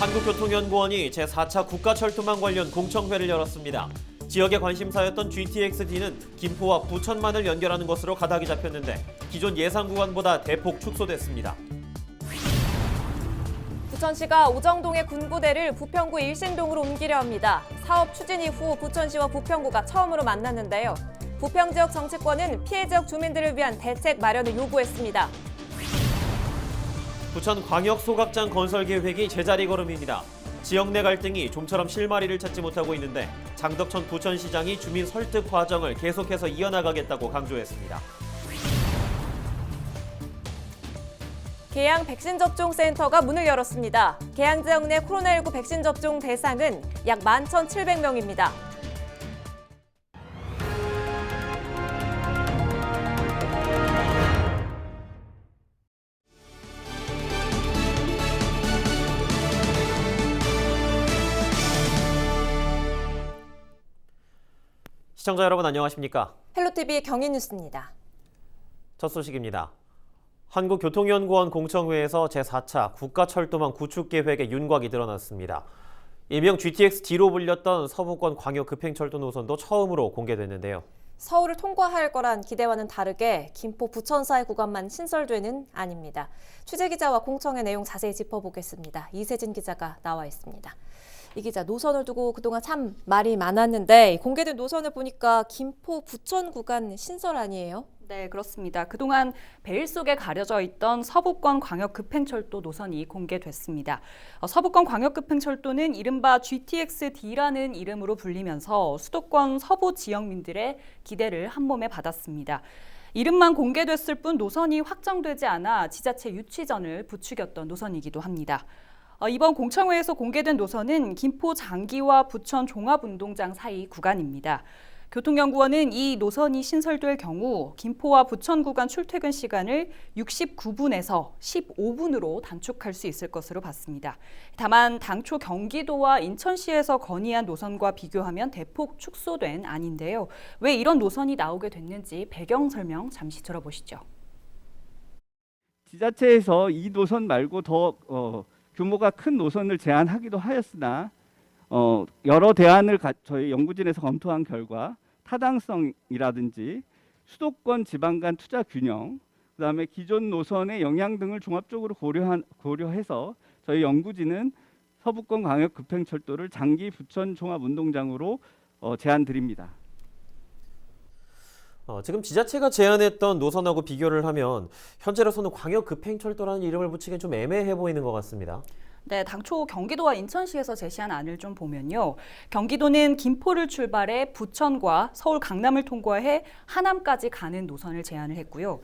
한국교통연구원이 제4차 국가철도망 관련 공청회를 열었습니다. 지역의 관심사였던 GTX-D는 김포와 부천만을 연결하는 것으로 가닥이 잡혔는데 기존 예상 구간보다 대폭 축소됐습니다. 부천시가 오정동의 군부대를 부평구 일신동으로 옮기려 합니다. 사업 추진 이후 부천시와 부평구가 처음으로 만났는데요. 부평 지역 정치권은 피해 지역 주민들을 위한 대책 마련을 요구했습니다. 부천 광역소각장 건설 계획이 제자리 걸음입니다. 지역 내 갈등이 좀처럼 실마리를 찾지 못하고 있는데 장덕천 부천시장이 주민 설득 과정을 계속해서 이어나가겠다고 강조했습니다. 계양 백신 접종 센터가 문을 열었습니다. 계양 지역 내 코로나19 백신 접종 대상은 약 11,700명입니다. 시청자 여러분 안녕하십니까? 헬로티비 경인뉴스입니다. 첫 소식입니다. 한국교통연구원 공청회에서 제4차 국가철도망 구축 계획의 윤곽이 드러났습니다. 일명 GTX-D로 불렸던 서부권 광역급행철도 노선도 처음으로 공개됐는데요. 서울을 통과할 거란 기대와는 다르게 김포 부천 사이 구간만 신설되는 아닙니다. 취재기자와 공청회 내용 자세히 짚어보겠습니다. 이세진 기자가 나와 있습니다. 이 기자, 노선을 두고 그동안 참 말이 많았는데 공개된 노선을 보니까 김포 부천 구간 신설 아니에요? 네, 그렇습니다. 그동안 베일 속에 가려져 있던 서부권 광역급행철도 노선이 공개됐습니다. 서부권 광역급행철도는 이른바 GTX-D라는 이름으로 불리면서 수도권 서부 지역민들의 기대를 한몸에 받았습니다. 이름만 공개됐을 뿐 노선이 확정되지 않아 지자체 유치전을 부추겼던 노선이기도 합니다. 이번 공청회에서 공개된 노선은 김포 장기와 부천 종합운동장 사이 구간입니다. 교통연구원은 이 노선이 신설될 경우 김포와 부천 구간 출퇴근 시간을 69분에서 15분으로 단축할 수 있을 것으로 봤습니다. 다만 당초 경기도와 인천시에서 건의한 노선과 비교하면 대폭 축소된 안인데요. 왜 이런 노선이 나오게 됐는지 배경 설명 잠시 들어보시죠. 지자체에서 이 노선 말고 더 규모가 큰 노선을 제안하기도 하였으나 여러 대안을 저희 연구진에서 검토한 결과 타당성이라든지 수도권 지방 간 투자 균형, 그다음에 기존 노선의 영향 등을 종합적으로 고려해서 저희 연구진은 서부권 광역급행철도를 장기 부천 종합운동장으로 제안드립니다. 지금 지자체가 제안했던 노선하고 비교를 하면 현재로서는 광역급행철도라는 이름을 붙이기엔 좀 애매해 보이는 것 같습니다. 네, 당초 경기도와 인천시에서 제시한 안을 좀 보면요. 경기도는 김포를 출발해 부천과 서울 강남을 통과해 하남까지 가는 노선을 제안을 했고요.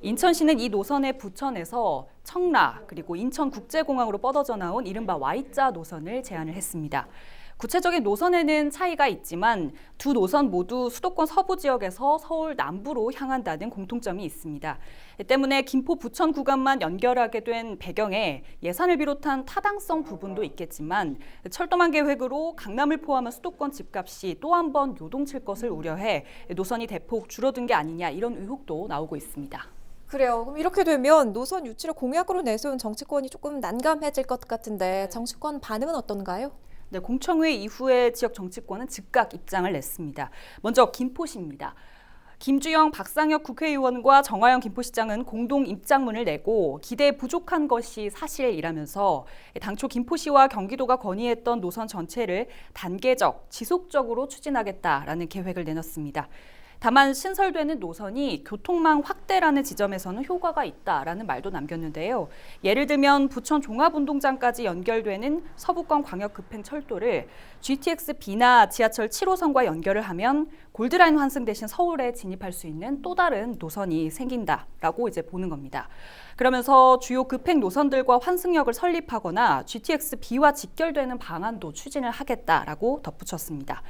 인천시는 이 노선의 부천에서 청라 그리고 인천국제공항으로 뻗어져 나온 이른바 Y자 노선을 제안을 했습니다. 구체적인 노선에는 차이가 있지만 두 노선 모두 수도권 서부 지역에서 서울 남부로 향한다는 공통점이 있습니다. 때문에 김포 부천 구간만 연결하게 된 배경에 예산을 비롯한 타당성 부분도 있겠지만 철도망 계획으로 강남을 포함한 수도권 집값이 또 한 번 요동칠 것을 우려해 노선이 대폭 줄어든 게 아니냐 이런 의혹도 나오고 있습니다. 그래요. 그럼 이렇게 되면 노선 유치를 공약으로 내세운 정치권이 조금 난감해질 것 같은데 정치권 반응은 어떤가요? 네, 공청회 이후에 지역 정치권은 즉각 입장을 냈습니다. 먼저 김포시입니다. 김주영, 박상혁 국회의원과 정화영 김포시장은 공동 입장문을 내고 기대에 부족한 것이 사실이라면서 당초 김포시와 경기도가 건의했던 노선 전체를 단계적, 지속적으로 추진하겠다라는 계획을 내놨습니다. 다만 신설되는 노선이 교통망 확대라는 지점에서는 효과가 있다라는 말도 남겼는데요. 예를 들면 부천 종합운동장까지 연결되는 서부권 광역급행철도를 GTX-B나 지하철 7호선과 연결을 하면 골드라인 환승 대신 서울에 진입할 수 있는 또 다른 노선이 생긴다라고 이제 보는 겁니다. 그러면서 주요 급행 노선들과 환승역을 설립하거나 GTX-B와 직결되는 방안도 추진을 하겠다라고 덧붙였습니다.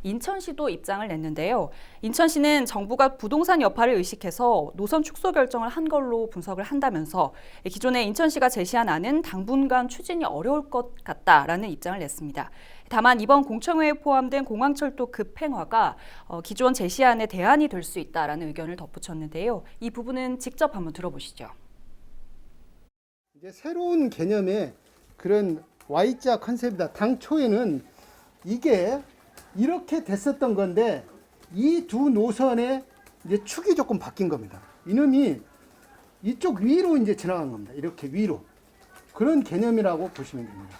인천시도 입장을 냈는데요. 인천시는 정부가 부동산 여파를 의식해서 노선 축소 결정을 한 걸로 분석을 한다면서 기존에 인천시가 제시한 안은 당분간 추진이 어려울 것 같다라는 입장을 냈습니다. 다만 이번 공청회에 포함된 공항철도 급행화가 기존 제시안의 대안이 될 수 있다라는 의견을 덧붙였는데요. 이 부분은 직접 한번 들어보시죠. 이제 새로운 개념의 그런 Y자 컨셉이다. 당초에는 이게 이렇게 됐었던 건데 이 두 노선의 이제 축이 조금 바뀐 겁니다. 이놈이 이쪽 위로 이제 지나간 겁니다. 이렇게 위로. 그런 개념이라고 보시면 됩니다.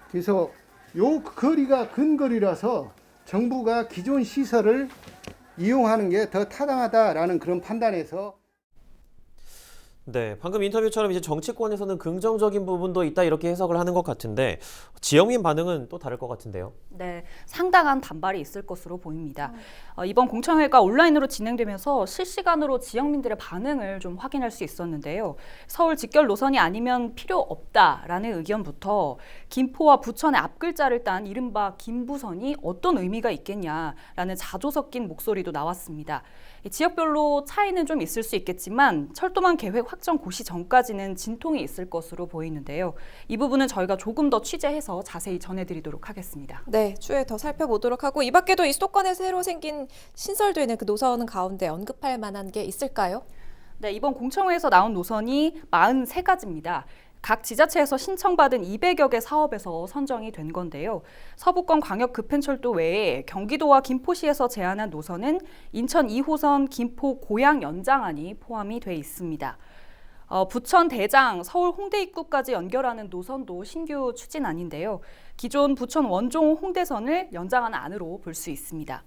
그래서 요 거리가 근거리라서 정부가 기존 시설을 이용하는 게 더 타당하다라는 그런 판단에서 네, 방금 인터뷰처럼 이제 정치권에서는 긍정적인 부분도 있다 이렇게 해석을 하는 것 같은데 지역민 반응은 또 다를 것 같은데요. 네, 상당한 반발이 있을 것으로 보입니다. 이번 공청회가 온라인으로 진행되면서 실시간으로 지역민들의 반응을 좀 확인할 수 있었는데요. 서울 직결 노선이 아니면 필요 없다라는 의견부터 김포와 부천의 앞글자를 딴 이른바 김부선이 어떤 의미가 있겠냐라는 자조 섞인 목소리도 나왔습니다. 지역별로 차이는 좀 있을 수 있겠지만 철도망 계획 확정 고시 전까지는 진통이 있을 것으로 보이는데요. 이 부분은 저희가 조금 더 취재해서 자세히 전해드리도록 하겠습니다. 네, 추후에 더 살펴보도록 하고 이 밖에도 이 수도권에 새로 생긴 신설되는 그 노선 가운데 언급할 만한 게 있을까요? 네, 이번 공청회에서 나온 노선이 43가지입니다. 각 지자체에서 신청받은 200여 개 사업에서 선정이 된 건데요. 서부권 광역 급행철도 외에 경기도와 김포시에서 제안한 노선은 인천 2호선 김포 고양 연장안이 포함이 돼 있습니다. 부천 대장, 서울 홍대 입구까지 연결하는 노선도 신규 추진안인데요. 기존 부천 원종 홍대선을 연장한 안으로 볼 수 있습니다.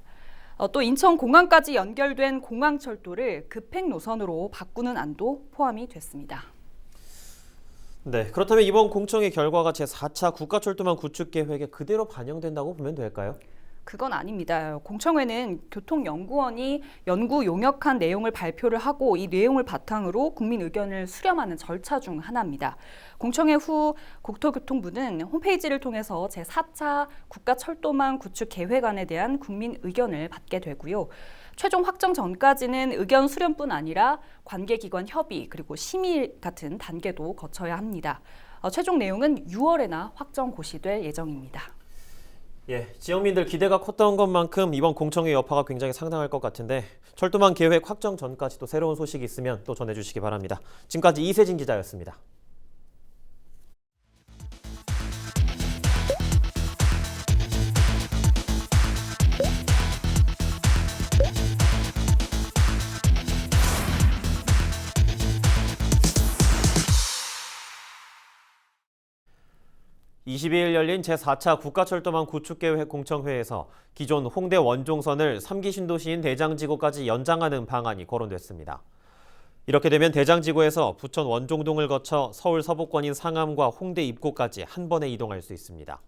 또 인천 공항까지 연결된 공항철도를 급행 노선으로 바꾸는 안도 포함이 됐습니다. 네, 그렇다면 이번 공청회 결과가 제4차 국가철도망 구축 계획에 그대로 반영된다고 보면 될까요? 그건 아닙니다. 공청회는 교통연구원이 연구 용역한 내용을 발표를 하고 이 내용을 바탕으로 국민 의견을 수렴하는 절차 중 하나입니다. 공청회 후 국토교통부는 홈페이지를 통해서 제4차 국가철도망 구축 계획안에 대한 국민 의견을 받게 되고요. 최종 확정 전까지는 의견 수렴뿐 아니라 관계기관 협의 그리고 심의 같은 단계도 거쳐야 합니다. 최종 내용은 6월에나 확정 고시될 예정입니다. 예, 지역민들 기대가 컸던 것만큼 이번 공청회 여파가 굉장히 상당할 것 같은데 철도망 계획 확정 전까지 또 새로운 소식이 있으면 또 전해주시기 바랍니다. 지금까지 이세진 기자였습니다. (22일) 열린 제4차 국가철도망 구축계획 공청회에서 기존 홍대 원종선을 3기 신도시인 대장지구까지 연장하는 방안이 거론됐습니다. 이렇게 되면 대장지구에서 부천 원종동을 거쳐 서울 서부권인 상암과 홍대 입구까지 한 번에 이동할 수 있습니다.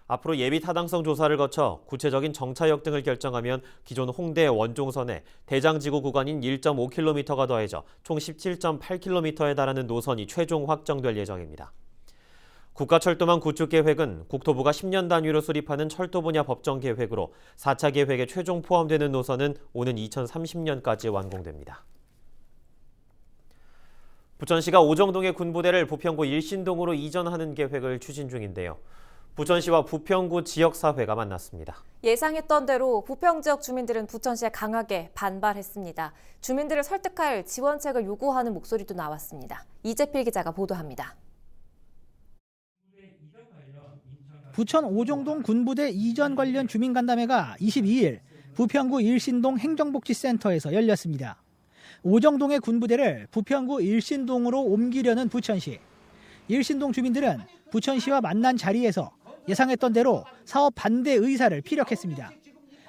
앞으로 예비 타당성 조사를 거쳐 구체적인 정차역 등을 결정하면 기존 홍대 원종선에 대장지구 구간인 1.5km가 더해져 총 17.8km에 달하는 노선이 최종 확정될 예정입니다. 국가철도망 구축계획은 국토부가 10년 단위로 수립하는 철도 분야 법정 계획으로 4차 계획에 최종 포함되는 노선은 오는 2030년까지 완공됩니다. 부천시가 오정동의 군부대를 부평구 일신동으로 이전하는 계획을 추진 중인데요. 부천시와 부평구 지역사회가 만났습니다. 예상했던 대로 부평 지역 주민들은 부천시에 강하게 반발했습니다. 주민들을 설득할 지원책을 요구하는 목소리도 나왔습니다. 이재필 기자가 보도합니다. 부천 오정동 군부대 이전 관련 주민간담회가 22일 부평구 일신동 행정복지센터에서 열렸습니다. 오정동의 군부대를 부평구 일신동으로 옮기려는 부천시. 일신동 주민들은 부천시와 만난 자리에서 예상했던 대로 사업 반대 의사를 피력했습니다.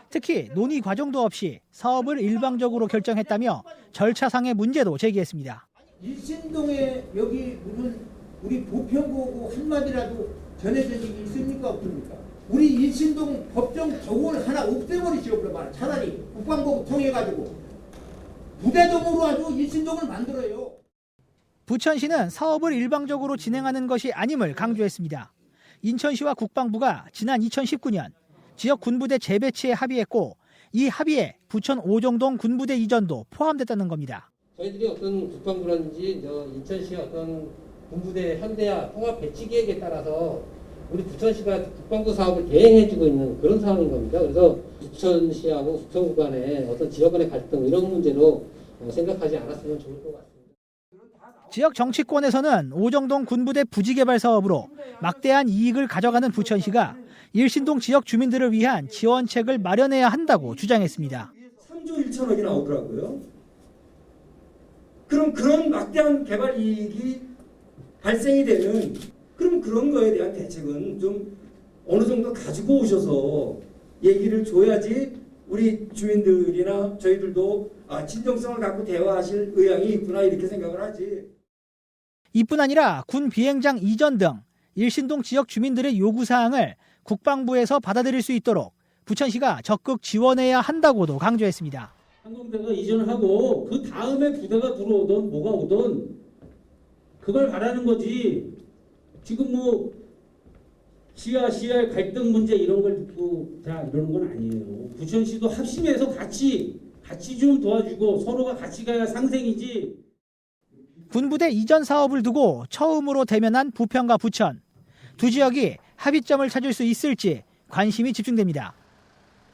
특히 논의 과정도 없이 사업을 일방적으로 결정했다며 절차상의 문제도 제기했습니다. 일신동에 여기 무슨 우리 부평구하고 한마디라도 전해진 적이 있습니까 없습니까? 우리 일신동 법정 저걸 하나 없애버리시오. 그러면 차라리 국방부 통해가지고 부대동으로 아주 일신동을 만들어요. 부천시는 사업을 일방적으로 진행하는 것이 아님을 강조했습니다. 인천시와 국방부가 지난 2019년 지역 군부대 재배치에 합의했고 이 합의에 부천 오정동 군부대 이전도 포함됐다는 겁니다. 저희들이 어떤 국방부라든지 인천시의 어떤 군부대 현대화 통합 배치 계획에 따라서 우리 부천시가 국방부 사업을 대행해주고 있는 그런 상황인 겁니다. 그래서 부천시하고 부평구 간의 어떤 지역 간의 갈등 이런 문제로 생각하지 않았으면 좋을 것 같습니다. 지역 정치권에서는 오정동 군부대 부지개발 사업으로 막대한 이익을 가져가는 부천시가 일신동 지역 주민들을 위한 지원책을 마련해야 한다고 주장했습니다. 3조 1천억이 나오더라고요. 그럼 그런 막대한 개발 이익이 발생이 되는 그럼 그런 거에 대한 대책은 좀 어느 정도 가지고 오셔서 얘기를 줘야지 우리 주민들이나 저희들도 진정성을 갖고 대화하실 의향이 있구나 이렇게 생각을 하지. 이뿐 아니라 군 비행장 이전 등 일신동 지역 주민들의 요구사항을 국방부에서 받아들일 수 있도록 부천시가 적극 지원해야 한다고도 강조했습니다. 항공대가 이전을 하고 그 다음에 부대가 들어오든 뭐가 오든 그걸 바라는 거지. 지금 뭐 시야의 갈등 문제 이런 걸 듣고 자 이러는 건 아니에요. 부천시도 합심해서 같이 좀 도와주고 서로가 같이 가야 상생이지. 군부대 이전 사업을 두고 처음으로 대면한 부평과 부천. 두 지역이 합의점을 찾을 수 있을지 관심이 집중됩니다.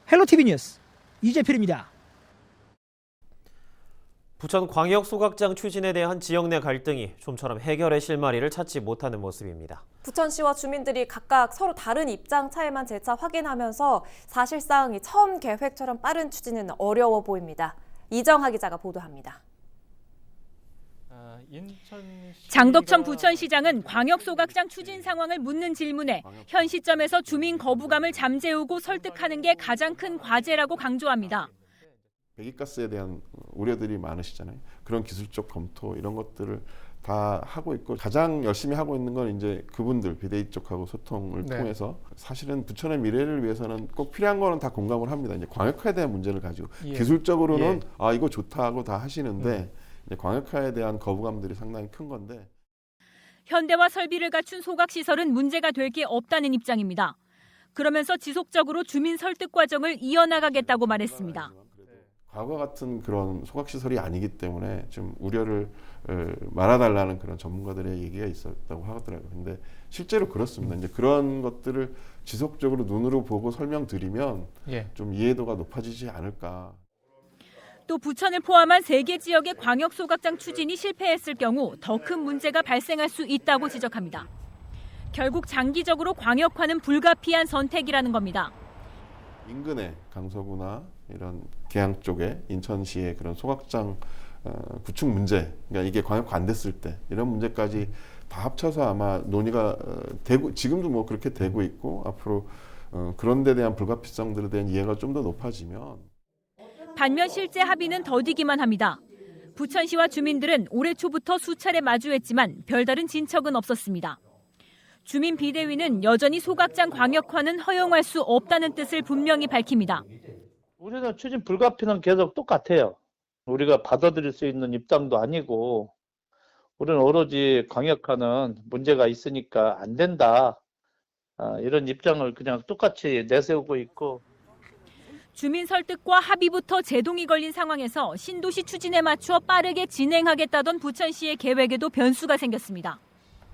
헬로티비 뉴스 이재필입니다. 부천 광역 소각장 추진에 대한 지역 내 갈등이 좀처럼 해결의 실마리를 찾지 못하는 모습입니다. 부천시와 주민들이 각각 서로 다른 입장 차이만 재차 확인하면서 사실상 처음 계획처럼 빠른 추진은 어려워 보입니다. 이정하 기자가 보도합니다. 장덕천 부천시장은 광역소각장 추진 상황을 묻는 질문에 현 시점에서 주민 거부감을 잠재우고 설득하는 게 가장 큰 과제라고 강조합니다. 배기가스에 대한 우려들이 많으시잖아요. 그런 기술적 검토 이런 것들을 다 하고 있고 가장 열심히 하고 있는 건 이제 그분들 비대위 쪽하고 소통을 통해서 사실은 부천의 미래를 위해서는 꼭 필요한 거는 다 공감을 합니다. 이제 광역화에 대한 문제를 가지고 기술적으로는 이거 좋다 하고 다 하시는데 이제 광역화에 대한 거부감들이 상당히 큰 건데 현대와 설비를 갖춘 소각시설은 문제가 될 게 없다는 입장입니다. 그러면서 지속적으로 주민 설득 과정을 이어나가겠다고 말했습니다. 과거 같은 그런 소각시설이 아니기 때문에 좀 우려를 말아달라는 그런 전문가들의 얘기가 있었다고 하더라고요. 근데 실제로 그렇습니다. 이제 그런 것들을 지속적으로 눈으로 보고 설명드리면 좀 이해도가 높아지지 않을까. 또 부천을 포함한 3개 지역의 광역 소각장 추진이 실패했을 경우 더 큰 문제가 발생할 수 있다고 지적합니다. 결국 장기적으로 광역화는 불가피한 선택이라는 겁니다. 인근의 강서구나 이런 계양 쪽에 인천시의 그런 소각장 구축 문제, 그러니까 이게 광역화 안 됐을 때 이런 문제까지 다 합쳐서 아마 논의가 되고 지금도 뭐 그렇게 되고 있고 앞으로 그런 데 대한 불가피성들에 대한 이해가 좀 더 높아지면 반면 실제 합의는 더디기만 합니다. 부천시와 주민들은 올해 초부터 수차례 마주했지만 별다른 진척은 없었습니다. 주민 비대위는 여전히 소각장 광역화는 허용할 수 없다는 뜻을 분명히 밝힙니다. 우리는 추진 불가피는 계속 똑같아요. 우리가 받아들일 수 있는 입장도 아니고 우리는 오로지 광역화는 문제가 있으니까 안 된다. 이런 입장을 그냥 똑같이 내세우고 있고. 주민 설득과 합의부터 제동이 걸린 상황에서 신도시 추진에 맞추어 빠르게 진행하겠다던 부천시의 계획에도 변수가 생겼습니다.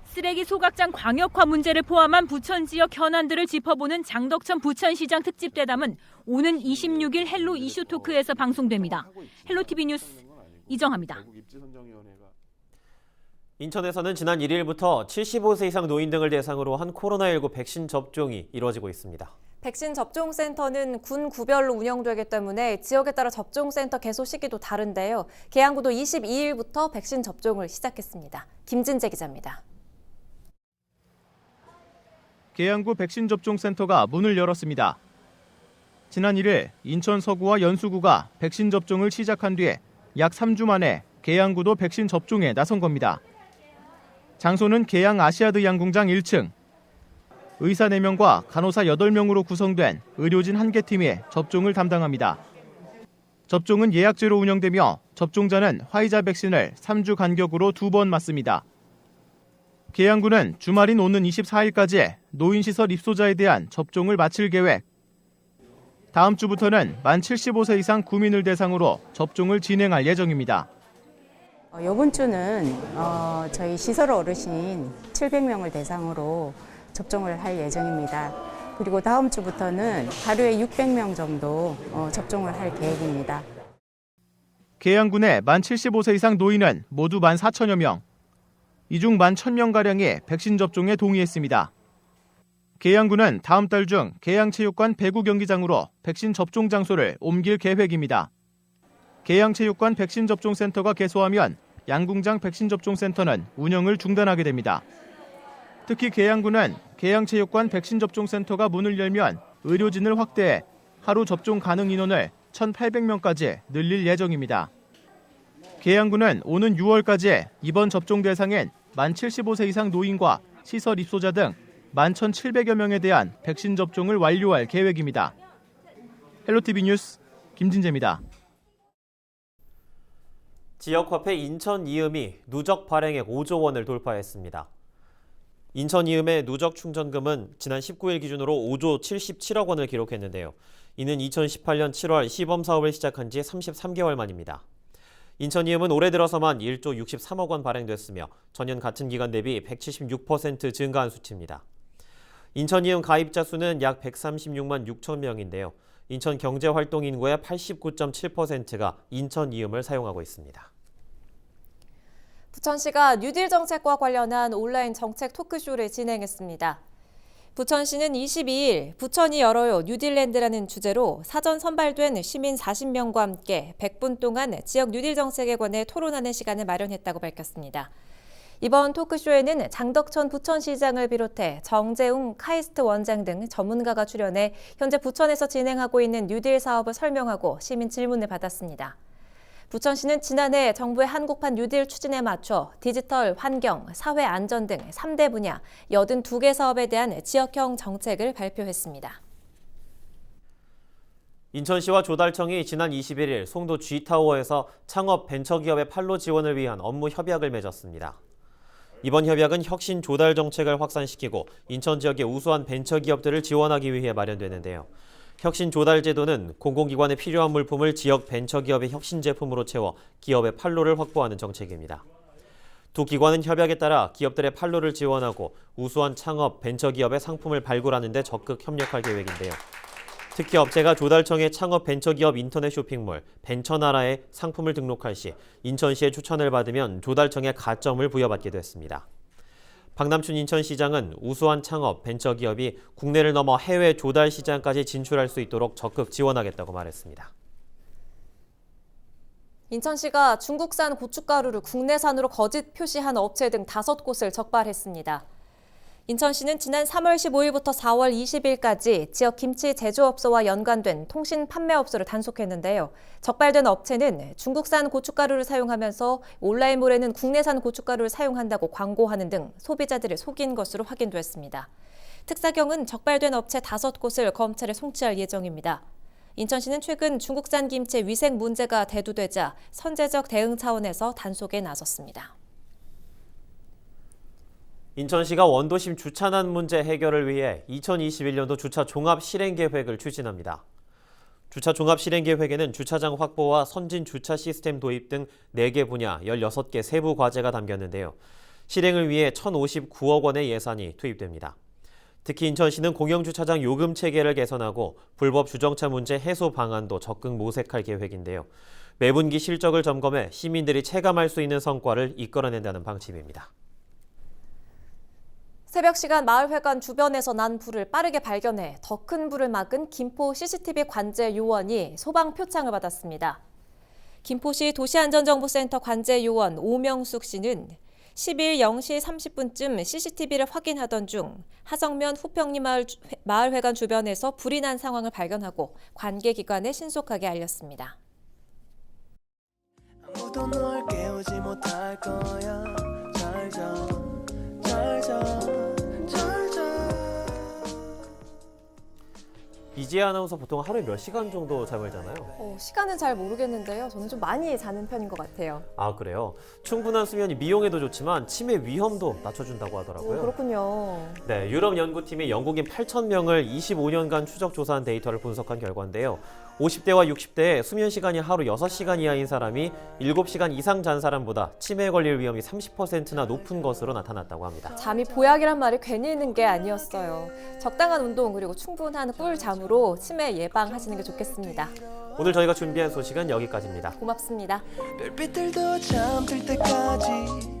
쓰레기 소각장 광역화 문제를 포함한 부천 지역 현안들을 짚어보는 장덕천 부천시장 특집 대담은 오는 26일 헬로 이슈 토크에서 방송됩니다. 헬로티비 뉴스 이정하입니다. 인천에서는 지난 1일부터 75세 이상 노인 등을 대상으로 한 코로나19 백신 접종이 이루어지고 있습니다. 백신 접종센터는 군 구별로 운영되기 때문에 지역에 따라 접종센터 개소 시기도 다른데요. 계양구도 22일부터 백신 접종을 시작했습니다. 김진재 기자입니다. 계양구 백신 접종센터가 문을 열었습니다. 지난 1일 인천 서구와 연수구가 백신 접종을 시작한 뒤에 약 3주 만에 계양구도 백신 접종에 나선 겁니다. 장소는 계양 아시아드 양궁장 1층. 의사 4명과 간호사 8명으로 구성된 의료진 1개 팀이 접종을 담당합니다. 접종은 예약제로 운영되며 접종자는 화이자 백신을 3주 간격으로 2번 맞습니다. 계양구는 주말인 오는 24일까지 노인시설 입소자에 대한 접종을 마칠 계획. 다음 주부터는 만 75세 이상 구민을 대상으로 접종을 진행할 예정입니다. 이번 주는 저희 시설 어르신 700명을 대상으로 접종을 할 예정입니다. 그리고 다음 주부터는 하루에 600명 정도 접종을 할 계획입니다. 계양군의 만 75세 이상 노인은 모두 14,000여 명, 이 중 11,000명가량이 백신 접종에 동의했습니다. 계양구는 다음 달 중 계양체육관 배구 경기장으로 백신 접종 장소를 옮길 계획입니다. 계양체육관 백신 접종센터가 개소하면 양궁장 백신 접종센터는 운영을 중단하게 됩니다. 특히 계양구는 계양체육관 백신 접종센터가 문을 열면 의료진을 확대해 하루 접종 가능 인원을 1,800명까지 늘릴 예정입니다. 계양구는 오는 6월까지 이번 접종 대상인 만 75세 이상 노인과 시설 입소자 등 11,700여 명에 대한 백신 접종을 완료할 계획입니다. 헬로티비 뉴스 김진재입니다. 지역화폐 인천 이음이 누적 발행액 5조 원을 돌파했습니다. 인천 이음의 누적 충전금은 지난 19일 기준으로 5조 77억 원을 기록했는데요. 이는 2018년 7월 시범 사업을 시작한 지 33개월 만입니다. 인천 이음은 올해 들어서만 1조 63억 원 발행됐으며 전년 같은 기간 대비 176% 증가한 수치입니다. 인천 이음 가입자 수는 약 136만 6천 명인데요. 인천 경제활동 인구의 89.7%가 인천 이음을 사용하고 있습니다. 부천시가 뉴딜 정책과 관련한 온라인 정책 토크쇼를 진행했습니다. 부천시는 22일 부천이 열어요 뉴딜랜드라는 주제로 사전 선발된 시민 40명과 함께 100분 동안 지역 뉴딜 정책에 관해 토론하는 시간을 마련했다고 밝혔습니다. 이번 토크쇼에는 장덕천 부천시장을 비롯해 정재웅 카이스트 원장 등 전문가가 출연해 현재 부천에서 진행하고 있는 뉴딜 사업을 설명하고 시민 질문을 받았습니다. 부천시는 지난해 정부의 한국판 뉴딜 추진에 맞춰 디지털, 환경, 사회 안전 등 3대 분야 82개 사업에 대한 지역형 정책을 발표했습니다. 인천시와 조달청이 지난 21일 송도 G타워에서 창업 벤처기업의 판로 지원을 위한 업무 협약을 맺었습니다. 이번 협약은 혁신 조달 정책을 확산시키고 인천 지역의 우수한 벤처기업들을 지원하기 위해 마련되는데요. 혁신 조달 제도는 공공기관에 필요한 물품을 지역 벤처기업의 혁신 제품으로 채워 기업의 판로를 확보하는 정책입니다. 두 기관은 협약에 따라 기업들의 판로를 지원하고 우수한 창업 벤처기업의 상품을 발굴하는 데 적극 협력할 계획인데요. 특히 업체가 조달청의 창업 벤처기업 인터넷 쇼핑몰 벤처나라에 상품을 등록할 시 인천시의 추천을 받으면 조달청에 가점을 부여받기도 했습니다. 박남춘 인천시장은 우수한 창업 벤처기업이 국내를 넘어 해외 조달 시장까지 진출할 수 있도록 적극 지원하겠다고 말했습니다. 인천시가 중국산 고춧가루를 국내산으로 거짓 표시한 업체 등 5곳을 적발했습니다. 인천시는 지난 3월 15일부터 4월 20일까지 지역 김치 제조업소와 연관된 통신 판매업소를 단속했는데요. 적발된 업체는 중국산 고춧가루를 사용하면서 온라인몰에는 국내산 고춧가루를 사용한다고 광고하는 등 소비자들을 속인 것으로 확인됐습니다. 특사경은 적발된 업체 5곳을 검찰에 송치할 예정입니다. 인천시는 최근 중국산 김치의 위생 문제가 대두되자 선제적 대응 차원에서 단속에 나섰습니다. 인천시가 원도심 주차난 문제 해결을 위해 2021년도 주차 종합 실행 계획을 추진합니다. 주차 종합 실행 계획에는 주차장 확보와 선진 주차 시스템 도입 등 4개 분야 16개 세부 과제가 담겼는데요. 실행을 위해 1,059억 원의 예산이 투입됩니다. 특히 인천시는 공영주차장 요금 체계를 개선하고 불법 주정차 문제 해소 방안도 적극 모색할 계획인데요. 매분기 실적을 점검해 시민들이 체감할 수 있는 성과를 이끌어낸다는 방침입니다. 새벽 시간 마을회관 주변에서 난 불을 빠르게 발견해 더 큰 불을 막은 김포 CCTV 관제 요원이 소방 표창을 받았습니다. 김포시 도시안전정보센터 관제 요원 오명숙 씨는 10일 0시 30분쯤 CCTV를 확인하던 중 하성면 후평리 마을회관 주변에서 불이 난 상황을 발견하고 관계기관에 신속하게 알렸습니다. 아무도 널 깨우지 못할 거야. 잘 자, 잘 자. 이지혜 아나운서 보통 하루에 몇 시간 정도 잠을 자나요? 시간은 잘 모르겠는데요. 저는 좀 많이 자는 편인 것 같아요. 아, 그래요? 충분한 수면이 미용에도 좋지만 치매 위험도 낮춰준다고 하더라고요. 그렇군요. 네, 유럽 연구팀이 영국인 8,000명을 25년간 추적 조사한 데이터를 분석한 결과인데요. 50대와 60대의 수면 시간이 하루 6시간 이하인 사람이 7시간 이상 잔 사람보다 치매에 걸릴 위험이 30%나 높은 것으로 나타났다고 합니다. 잠이 보약이란 말이 괜히 있는 게 아니었어요. 적당한 운동 그리고 충분한 꿀잠으로 치매 예방하시는 게 좋겠습니다. 오늘 저희가 준비한 소식은 여기까지입니다. 고맙습니다. 별빛들도 잠들 때까지